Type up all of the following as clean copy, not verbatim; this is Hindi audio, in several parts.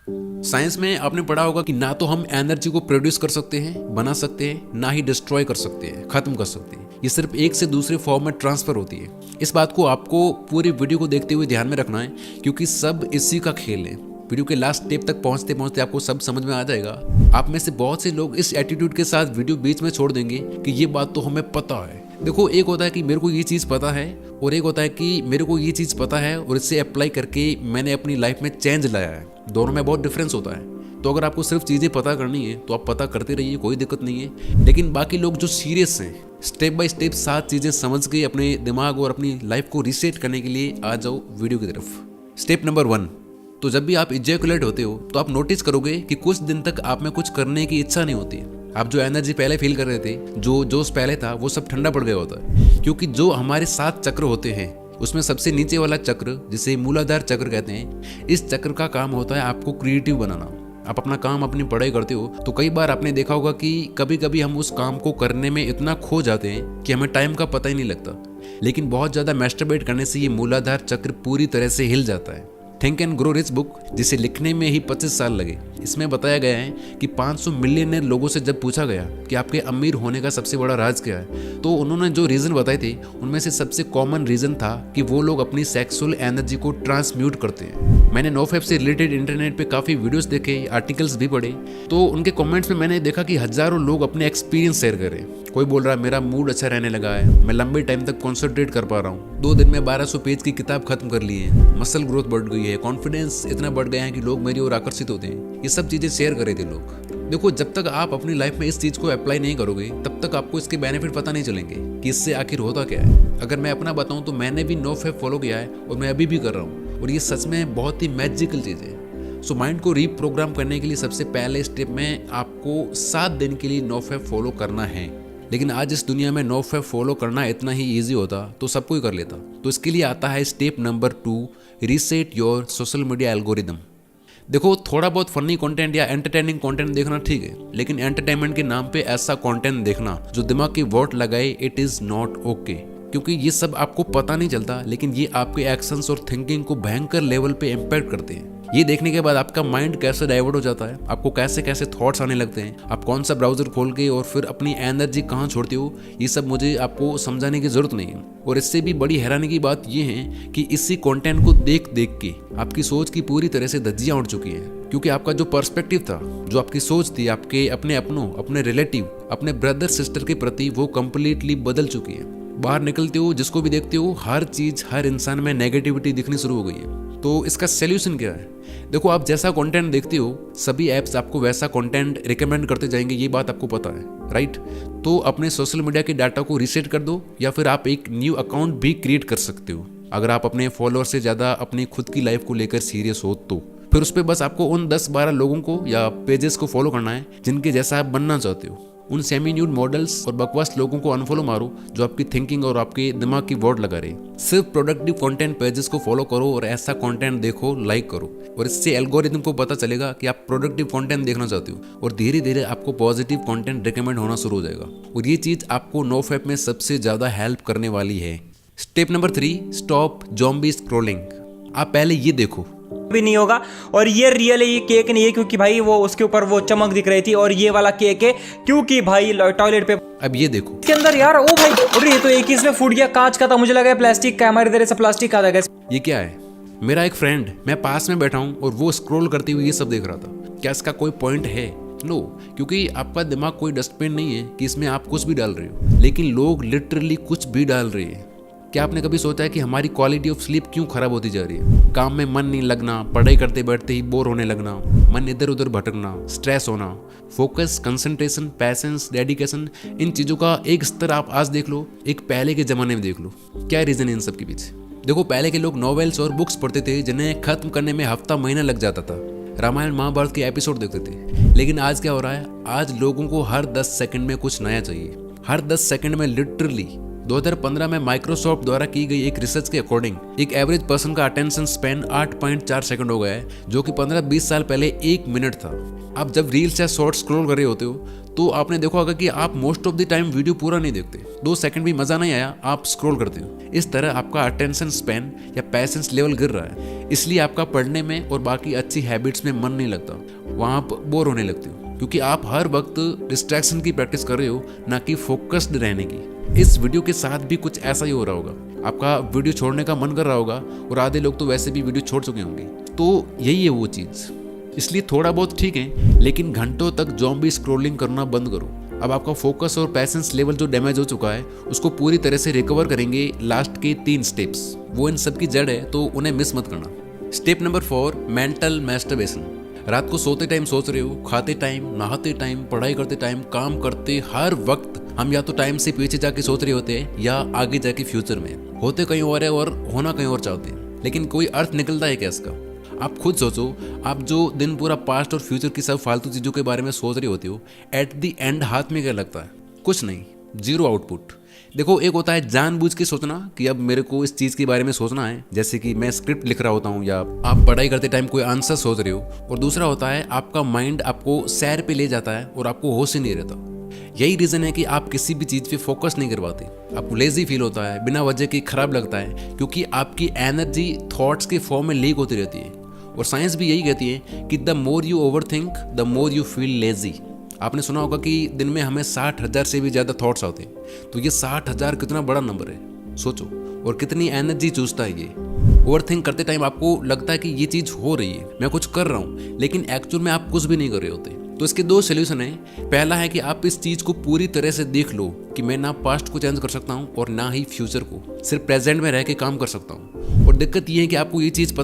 साइंस में आपने पढ़ा होगा कि ना तो हम एनर्जी को प्रोड्यूस कर सकते हैं, बना सकते हैं, ना ही डिस्ट्रॉय कर सकते हैं, खत्म कर सकते हैं। ये सिर्फ एक से दूसरे फॉर्म में ट्रांसफर होती है। इस बात को आपको पूरी वीडियो को देखते हुए ध्यान में रखना है, क्योंकि सब इसी का खेल है। वीडियो के लास्ट स्टेप तक पहुंचते पहुंचते आपको सब समझ में आ जाएगा। आप में से बहुत से लोग इस एटीट्यूड के साथ वीडियो बीच में छोड़ देंगे कि ये बात तो हमें पता है। देखो, एक होता है कि मेरे को ये चीज़ पता है, और एक होता है कि मेरे को ये चीज़ पता है और इससे अप्लाई करके मैंने अपनी लाइफ में चेंज लाया है। दोनों में बहुत डिफरेंस होता है। तो अगर आपको सिर्फ चीज़ें पता करनी है तो आप पता करते रहिए, कोई दिक्कत नहीं है। लेकिन बाकी लोग जो सीरियस हैं, स्टेप बाय स्टेप 7 चीज़ें समझ के अपने दिमाग और अपनी लाइफ को रीसेट करने के लिए आ जाओ वीडियो की तरफ। स्टेप नंबर 1, तो जब भी आप इजैकुलेट होते हो तो आप नोटिस करोगे कि कुछ दिन तक आप में कुछ करने की इच्छा नहीं होती। आप जो एनर्जी पहले फील कर रहे थे, जो जोश पहले था, वो सब ठंडा पड़ गया होता है। क्योंकि जो हमारे 7 चक्र होते हैं उसमें सबसे नीचे वाला चक्र, जिसे मूलाधार चक्र कहते हैं, इस चक्र का काम होता है आपको क्रिएटिव बनाना। आप अपना काम, अपनी पढ़ाई करते हो तो कई बार आपने देखा होगा कि कभी कभी हम उस काम को करने में इतना खो जाते हैं कि हमें टाइम का पता ही नहीं लगता। लेकिन बहुत ज़्यादा मैस्टरबेट करने से ये मूलाधार चक्र पूरी तरह से हिल जाता है। Think and grow rich book, जिसे लिखने में ही 25 साल लगे, इसमें बताया गया है कि 500 मिलियनर लोगों से जब पूछा गया कि आपके अमीर होने का सबसे बड़ा राज क्या है, तो उन्होंने जो रीज़न बताए थे उनमें से सबसे कॉमन रीज़न था कि वो लोग अपनी सेक्सुअल एनर्जी को ट्रांसम्यूट करते हैं। मैंने नोफैप से रिलेटेड इंटरनेट पे काफ़ी वीडियोस देखे, आर्टिकल्स भी पढ़े, तो उनके कमेंट्स में मैंने देखा कि हज़ारों लोग अपने एक्सपीरियंस शेयर करें। कोई बोल रहा है मेरा मूड अच्छा रहने लगा है, मैं लंबे टाइम तक कॉन्सेंट्रेट कर पा रहा हूँ, 2 दिन में 1200 पेज की किताब खत्म कर ली है, मसल ग्रोथ बढ़ गई है, कॉन्फिडेंस इतना बढ़ गया है कि लोग मेरी ओर आकर्षित होते हैं। ये सब चीज़ें शेयर कर रहे थे लोग। देखो, जब तक आप अपनी लाइफ में इस चीज़ को अप्लाई नहीं करोगे तब तक आपको इसके बेनिफिट पता नहीं चलेंगे कि इससे आखिर होता क्या है। अगर मैं अपना बताऊं तो मैंने भी नोफैप फॉलो किया है और मैं अभी भी कर रहा हूं, और ये सच में बहुत ही मैजिकल चीज़ है। सो माइंड को रीप्रोग्राम करने के लिए सबसे पहले स्टेप में आपको 7 दिन के लिए नोफैप फॉलो करना है। लेकिन आज इस दुनिया में नोफैप फॉलो करना इतना ही ईजी होता तो सब कोई कर लेता। तो इसके लिए आता है step number 2, reset your social media algorithm. देखो, थोड़ा बहुत फनी कंटेंट या एंटरटेनिंग कंटेंट देखना ठीक है, लेकिन एंटरटेनमेंट के नाम पे ऐसा कंटेंट देखना जो दिमाग की वोट लगाए, इट इज़ नॉट ओके। क्योंकि ये सब आपको पता नहीं चलता, लेकिन ये आपके एक्शंस और थिंकिंग को भयंकर लेवल पे इम्पैक्ट करते हैं। ये देखने के बाद आपका माइंड कैसे डाइवर्ट हो जाता है, आपको कैसे कैसे थॉट्स आने लगते हैं, आप कौन सा ब्राउजर खोल के और फिर अपनी एनर्जी कहाँ छोड़ते हो, ये सब मुझे आपको समझाने की जरूरत नहीं है। और इससे भी बड़ी हैरानी की बात ये है कि इसी कंटेंट को देख देख के आपकी सोच की पूरी तरह से धज्जियां उड़ चुकी हैं। क्योंकि आपका जो पर्सपेक्टिव था, जो आपकी सोच थी आपके अपने अपनों, अपने रिलेटिव, अपने ब्रदर सिस्टर के प्रति, वो कंप्लीटली बदल चुकी है। बाहर निकलते हो, जिसको भी देखते हो, हर चीज़, हर इंसान में नेगेटिविटी दिखनी शुरू हो गई है। तो इसका सॉल्यूशन क्या है? देखो, आप जैसा कंटेंट देखते हो सभी ऐप्स आपको वैसा कंटेंट रिकमेंड करते जाएंगे, ये बात आपको पता है, राइट? तो अपने सोशल मीडिया के डाटा को रीसेट कर दो, या फिर आप एक न्यू अकाउंट भी क्रिएट कर सकते हो। अगर आप अपने फॉलोअर से ज़्यादा अपनी खुद की लाइफ को लेकर सीरियस हो तो फिर उस पर बस आपको उन 10-12 लोगों को या पेजेस को फॉलो करना है जिनके जैसा आप बनना चाहते हो। उन सेमी न्यूड मॉडल्स और बकवास लोगों को अनफॉलो मारो जो आपकी थिंकिंग और आपके दिमाग की वोट लगा रहे। सिर्फ प्रोडक्टिव कंटेंट पेजेस को फॉलो करो और ऐसा कंटेंट देखो, लाइक करो, और इससे एल्गोरिदम को पता चलेगा कि आप प्रोडक्टिव कंटेंट देखना चाहते हो, और धीरे धीरे आपको पॉजिटिव कंटेंट रिकमेंड होना शुरू हो जाएगा। और ये चीज़ आपको नोफैप में सबसे ज़्यादा हेल्प करने वाली है। Step number 3, stop zombie scrolling. आप पहले ये देखो, भी नहीं होगा। और ये रियल है, ये केक नहीं है, क्योंकि भाई वो उसके ऊपर वो चमक दिख रही थी, और ये वाला केक है क्योंकि भाई टॉयलेट पे। अब ये देखो इसके अंदर यार, ओ भाई, अरे ये तो एक ही इसमें फूट गया, कांच का था, मुझे लगा प्लास्टिक का। हमारे इधर से प्लास्टिक का था। ये क्या है? मेरा एक फ्रेंड, मैं पास में बैठा हूँ और वो स्क्रॉल करते हुए ये सब देख रहा था। क्या इसका कोई पॉइंट है? नो, क्योंकि आपका दिमाग कोई डस्टबिन नहीं है कि इसमें आप कुछ भी डाल रहे हो, लेकिन लोग लिटरली कुछ भी डाल रहे हैं। क्या आपने कभी सोचा है कि हमारी क्वालिटी ऑफ स्लीप क्यों खराब होती जा रही है? काम में मन नहीं लगना, पढ़ाई करते बैठते ही बोर होने लगना, मन इधर उधर भटकना, स्ट्रेस होना, फोकस, कंसंट्रेशन, पैशंस, डेडिकेशन, इन चीज़ों का एक स्तर आप आज देख लो, एक पहले के ज़माने में देख लो। क्या रीज़न है इन सब के पीछे? देखो, पहले के लोग नॉवेल्स और बुक्स पढ़ते थे जिन्हें खत्म करने में हफ्ता महीना लग जाता था। रामायण महाभारत के एपिसोड देखते थे। लेकिन आज क्या हो रहा है? आज लोगों को हर 10 सेकंड में कुछ नया चाहिए। हर 10 सेकंड में लिटरली 2015 में माइक्रोसॉफ्ट द्वारा की गई एक रिसर्च के अकॉर्डिंग एक एवरेज पर्सन का अटेंशन स्पैन 8.4 सेकंड हो गया है, जो कि 15-20 साल पहले 1 मिनट था। आप जब रील्स या शॉर्ट्स स्क्रॉल कर रहे होते हो तो आपने देखा होगा कि आप most of the time video पूरा नहीं देखते, 2 सेकंड भी मजा नहीं आया आप स्क्रॉल करते हो। इस तरह आपका अटेंशन स्पैन या पैशंस लेवल गिर रहा है, इसलिए आपका पढ़ने में और बाकी अच्छी हैबिट्स में मन नहीं लगता, वहाँ आप बोर होने लगते हो, क्योंकि आप हर वक्त डिस्ट्रैक्शन की प्रैक्टिस कर रहे हो, ना कि फोकस्ड रहने की। इस वीडियो के साथ भी कुछ ऐसा ही हो रहा होगा, आपका वीडियो छोड़ने का मन कर रहा होगा और आधे लोग तो वैसे भी वीडियो छोड़ चुके होंगे। तो यही है वो चीज़, इसलिए थोड़ा बहुत ठीक है, लेकिन घंटों तक ज़ॉम्बी स्क्रॉलिंग करना बंद करो। अब आपका फोकस और पैशंस लेवल जो डैमेज हो चुका है उसको पूरी तरह से रिकवर करेंगे लास्ट के 3 स्टेप्स, वो इन सब की जड़ है, तो उन्हें मिस मत करना। Step number 4, mental masturbation. रात को सोते टाइम सोच रहे हो, खाते टाइम, नहाते टाइम, पढ़ाई करते टाइम, काम करते हर वक्त हम या तो टाइम से पीछे जाके सोच रहे होते हैं या आगे जाके फ्यूचर में होते कहीं और है और होना कहीं और चाहते हैं, लेकिन कोई अर्थ निकलता है क्या इसका? आप खुद सोचो, आप जो दिन पूरा पास्ट और फ्यूचर की सब फालतू चीज़ों के बारे में सोच रहे होते हो, एट द एंड हाथ में क्या लगता है? कुछ नहीं, 0 आउटपुट। देखो, एक होता है जानबूझ के सोचना कि अब मेरे को इस चीज़ के बारे में सोचना है, जैसे कि मैं स्क्रिप्ट लिख रहा होता हूँ या आप पढ़ाई करते टाइम कोई आंसर सोच रहे हो, और दूसरा होता है आपका माइंड आपको सैर पे ले जाता है और आपको होश ही नहीं रहता। यही रीज़न है कि आप किसी भी चीज़ पे फोकस नहीं कर पाते, आपको लेजी फील होता है, बिना वजह के खराब लगता है, क्योंकि आपकी एनर्जी थॉट्स के फॉर्म में लीक होती रहती है। और साइंस भी यही कहती है कि the more you over think the more you feel lazy. आपने सुना होगा कि दिन में हमें 60,000 से भी ज़्यादा थॉट्स आते हैं, तो ये 60,000 कितना बड़ा नंबर है, सोचो, और कितनी एनर्जी चूसता है ये। ओवर थिंक करते टाइम आपको लगता है कि ये चीज़ हो रही है, मैं कुछ कर रहा हूँ, लेकिन एक्चुअल में आप कुछ भी नहीं कर रहे होते। तो इसके 2 सोल्यूशन हैं। पहला है कि आप इस चीज़ को पूरी तरह से देख लो कि मैं ना पास्ट को चेंज कर सकता हूँ और ना ही फ्यूचर को, सिर्फ प्रेजेंट में रह के काम कर सकता हूँ। और दिक्कत ये है कि आपको ये चीज़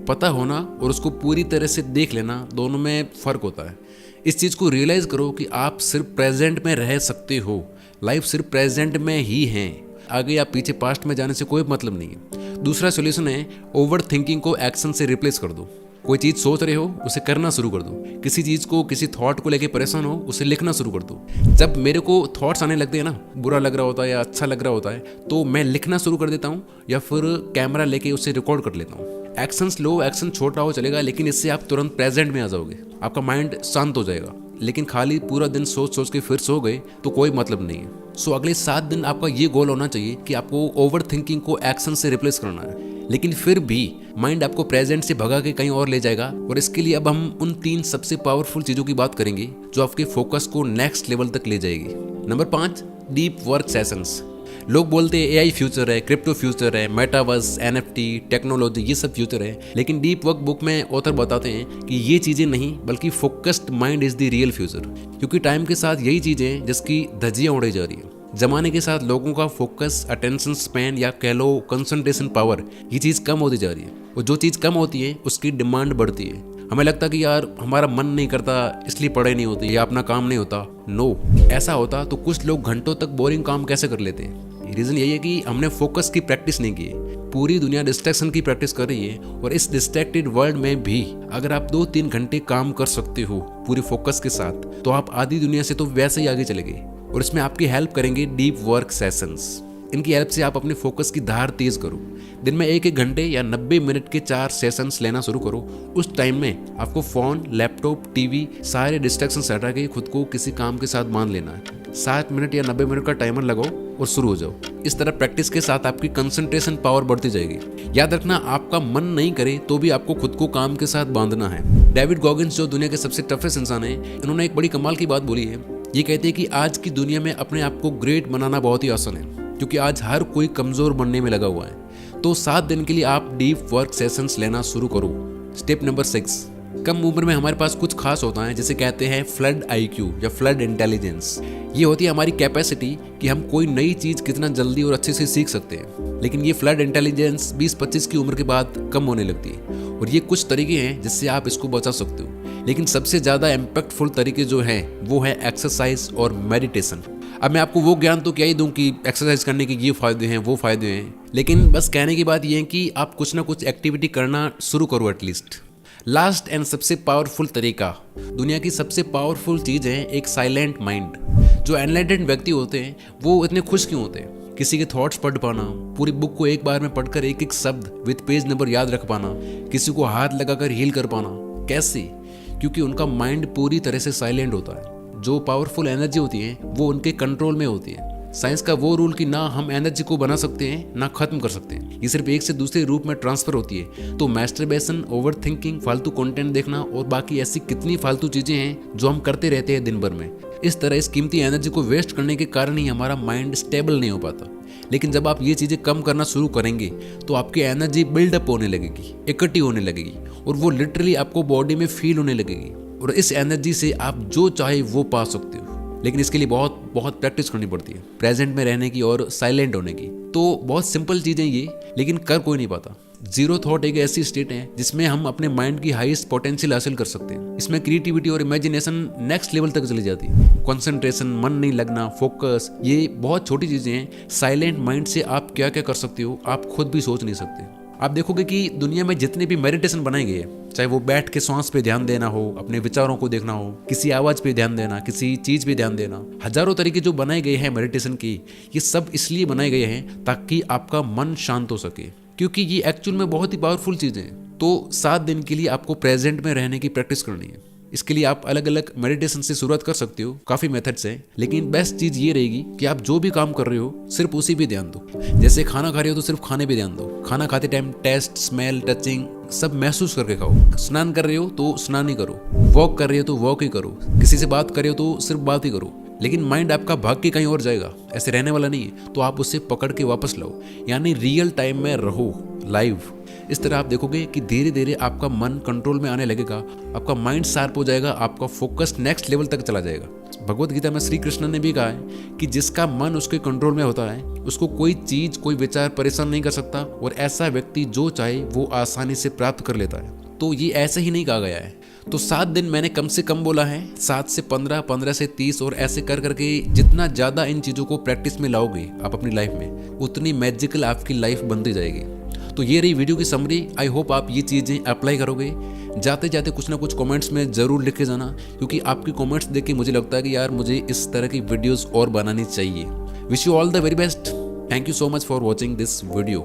पता होना और उसको पूरी तरह से देख लेना, दोनों में फ़र्क होता है। इस चीज़ को रियलाइज़ करो कि आप सिर्फ प्रेजेंट में रह सकते हो, लाइफ सिर्फ प्रेजेंट में ही है, आगे या पीछे पास्ट में जाने से कोई मतलब नहीं है। दूसरा सॉल्यूशन है ओवर थिंकिंग को एक्शन से रिप्लेस कर दो। कोई चीज़ सोच रहे हो उसे करना शुरू कर दो, किसी चीज़ को, किसी थॉट को लेके परेशान हो उसे लिखना शुरू कर दो। जब मेरे को थॉट्स आने लगते हैं ना, बुरा लग रहा होता है या अच्छा लग रहा होता है, तो मैं लिखना शुरू कर देता हूँ या फिर कैमरा लेके उसे रिकॉर्ड कर लेता हूँ। एक्शन स्लो, एक्शन छोटा हो चलेगा, लेकिन इससे आप तुरंत प्रेजेंट में आ जाओगे, आपका माइंड शांत हो जाएगा। लेकिन खाली पूरा दिन सोच सोच के फिर सो गए तो कोई मतलब नहीं है। सो अगले 7 दिन आपका ये गोल होना चाहिए कि आपको ओवर थिंकिंग को एक्शन से रिप्लेस करना है, लेकिन फिर भी माइंड आपको प्रेजेंट से भगा के कहीं और ले जाएगा। और इसके लिए अब हम उन 3 सबसे पावरफुल चीज़ों की बात करेंगे जो आपके फोकस को नेक्स्ट लेवल तक ले जाएगी। Number 5, deep work sessions. लोग बोलते हैं एआई फ्यूचर है, क्रिप्टो फ्यूचर है, मेटावर्स, एनएफटी, टेक्नोलॉजी, ये सब फ्यूचर है, लेकिन डीप वर्क बुक में ऑथर बताते हैं कि ये चीज़ें नहीं, बल्कि focused mind is the real future. क्योंकि टाइम के साथ यही चीज़ें जिसकी धज्जियाँ उड़ाई जा रही है। जमाने के साथ लोगों का फोकस, अटेंशन स्पैन या कह लो कंसंट्रेशन पावर, ये चीज़ कम होती जा रही है, और जो चीज़ कम होती है उसकी डिमांड बढ़ती है। हमें लगता कि यार हमारा मन नहीं करता इसलिए पढ़ाई नहीं होती या अपना काम नहीं होता। नो, ऐसा होता तो कुछ लोग घंटों तक बोरिंग काम कैसे कर लेते हैं? रीज़न यही है कि हमने फोकस की प्रैक्टिस नहीं की है। पूरी दुनिया डिस्ट्रैक्शन की प्रैक्टिस कर रही है, और इस डिस्ट्रैक्टेड वर्ल्ड में भी अगर आप 2-3 घंटे काम कर सकते हो पूरी फोकस के साथ, तो आप आधी दुनिया से तो वैसे ही आगे चले गए। और इसमें आपकी हेल्प करेंगे डीप वर्क सेशंस। इनकी हेल्प से आप अपने फोकस की धार तेज करो। दिन में 1-1 घंटे या 90 मिनट के 4 सेशंस लेना शुरू करो। उस टाइम में आपको फ़ोन, लैपटॉप, टीवी, सारे डिस्ट्रैक्शन हटा के खुद को किसी काम के साथ बांध लेना है। 60 मिनट या 90 मिनट का टाइमर लगाओ और शुरू हो जाओ। इस तरह प्रैक्टिस के साथ आपकी कंसंट्रेशन पावर बढ़ती जाएगी। याद रखना, आपका मन नहीं करे तो भी आपको खुद को काम के साथ बांधना है। डेविड गॉगिंस, जो दुनिया के सबसे टफेस्ट इंसान है, इन्होंने एक बड़ी कमाल की बात बोली है। ये कहते हैं कि आज की दुनिया में अपने आप को ग्रेट बनाना बहुत ही आसान है, क्योंकि आज हर कोई कमज़ोर बनने में लगा हुआ है। तो 7 दिन के लिए आप डीप वर्क सेशंस लेना शुरू करो। स्टेप नंबर 6, कम उम्र में हमारे पास कुछ खास होता है जिसे कहते हैं फ्लड आईक्यू या फ्लड इंटेलिजेंस। ये होती है हमारी कैपेसिटी कि हम कोई नई चीज़ कितना जल्दी और अच्छे से सीख सकते हैं। लेकिन ये फ्लड इंटेलिजेंस 20-25 की उम्र के बाद कम होने लगती है, और ये कुछ तरीके हैं जिससे आप इसको बचा सकते हो। लेकिन सबसे ज़्यादा इम्पैक्टफुल तरीके जो हैं वो है एक्सरसाइज और मेडिटेशन। अब मैं आपको वो ज्ञान तो क्या ही दूं कि एक्सरसाइज करने के ये फ़ायदे हैं, वो फ़ायदे हैं, लेकिन बस कहने की बात ये है कि आप कुछ ना कुछ एक्टिविटी करना शुरू करो एटलीस्ट। लास्ट एंड सबसे पावरफुल तरीका, दुनिया की सबसे पावरफुल चीज़ है एक साइलेंट माइंड। जो एनलाइटेंड व्यक्ति होते हैं वो इतने खुश क्यों होते हैं? किसी के थॉट्स पढ़ पाना, पूरी बुक को एक बार में पढ़कर एक एक शब्द विद पेज नंबर याद रख पाना, किसी को हाथ लगाकर हील कर पाना। कैसे? क्योंकि उनका माइंड पूरी तरह से साइलेंट होता है। जो पावरफुल एनर्जी होती है वो उनके कंट्रोल में होती है। साइंस का वो रूल कि ना हम एनर्जी को बना सकते हैं ना खत्म कर सकते हैं, ये सिर्फ एक से दूसरे रूप में ट्रांसफर होती है। तो मैस्टरबेशन, ओवर थिंकिंग, फालतू कंटेंट देखना और बाकी ऐसी कितनी फालतू चीजें हैं जो हम करते रहते हैं दिन भर में, इस तरह इस कीमती एनर्जी को वेस्ट करने के कारण ही हमारा माइंड स्टेबल नहीं हो पाता। लेकिन जब आप ये चीजें कम करना शुरू करेंगे तो आपकी एनर्जी बिल्डअप होने लगेगी, इकट्ठी होने लगेगी और वो लिटरली आपको बॉडी में फील होने लगेगी और इस एनर्जी से आप जो चाहे वो पा सकते हो। लेकिन इसके लिए बहुत प्रैक्टिस करनी पड़ती है, प्रेजेंट में रहने की और साइलेंट होने की। तो बहुत सिंपल चीज़ें ये, लेकिन कर कोई नहीं पाता। जीरो थॉट एक ऐसी स्टेट है जिसमें हम अपने माइंड की हाईएस्ट पोटेंशियल हासिल कर सकते हैं। इसमें क्रिएटिविटी और इमेजिनेशन नेक्स्ट लेवल तक चली जाती है। कंसंट्रेशन, मन नहीं लगना, फोकस, ये बहुत छोटी चीज़ें हैं। साइलेंट माइंड से आप क्या क्या कर सकते हो आप खुद भी सोच नहीं सकते। आप देखोगे कि दुनिया में जितने भी मेडिटेशन बनाए गए हैं, चाहे वो बैठ के सांस पे ध्यान देना हो, अपने विचारों को देखना हो, किसी आवाज पे ध्यान देना, किसी चीज पे ध्यान देना, हजारों तरीके जो बनाए गए हैं मेडिटेशन की, ये सब इसलिए बनाए गए हैं ताकि आपका मन शांत हो सके, क्योंकि ये एक्चुअल में बहुत ही पावरफुल चीजें हैं। तो 7 दिन के लिए आपको प्रेजेंट में रहने की प्रैक्टिस करनी है। इसके लिए आप अलग अलग मेडिटेशन से शुरुआत कर सकते हो, काफी मेथड्स हैं, लेकिन बेस्ट चीज ये रहेगी कि आप जो भी काम कर रहे हो सिर्फ उसी पे ध्यान दो। जैसे खाना खा रहे हो तो सिर्फ खाने पे ध्यान दो। खाना खाते टाइम टेस्ट, स्मेल, टचिंग सब महसूस करके खाओ। स्नान कर रहे हो तो स्नान ही करो, वॉक कर रहे हो तो वॉक ही करो, किसी से बात कर रहे हो तो सिर्फ बात ही करो। लेकिन माइंड आपका भाग के कहीं और जाएगा, ऐसे रहने वाला नहीं है, तो आप उससे पकड़ के वापस लाओ, यानी रियल टाइम में रहो, लाइव। इस तरह आप देखोगे कि धीरे धीरे आपका मन कंट्रोल में आने लगेगा, आपका माइंड शार्प हो जाएगा, आपका फोकस नेक्स्ट लेवल तक चला जाएगा। भगवत गीता में श्री कृष्ण ने भी कहा है कि जिसका मन उसके कंट्रोल में होता है उसको कोई चीज, कोई विचार परेशान नहीं कर सकता, और ऐसा व्यक्ति जो चाहे वो आसानी से प्राप्त कर लेता है। तो ये ऐसे ही नहीं कहा गया है। तो 7 दिन मैंने कम से कम बोला है, 7 से 15, 15 से 30, और ऐसे कर करके जितना ज़्यादा इन चीज़ों को प्रैक्टिस में लाओगे आप अपनी लाइफ में, उतनी मैजिकल आपकी लाइफ बनती जाएगी। तो ये रही वीडियो की समरी। आई होप आप ये चीज़ें अप्लाई करोगे। जाते जाते कुछ ना कुछ कमेंट्स में ज़रूर लिख के जाना, क्योंकि आपकी कमेंट्स देख के मुझे लगता है कि यार मुझे इस तरह की वीडियोज़ और बनानी चाहिए। Wish you all the very best. Thank you so much for watching this video.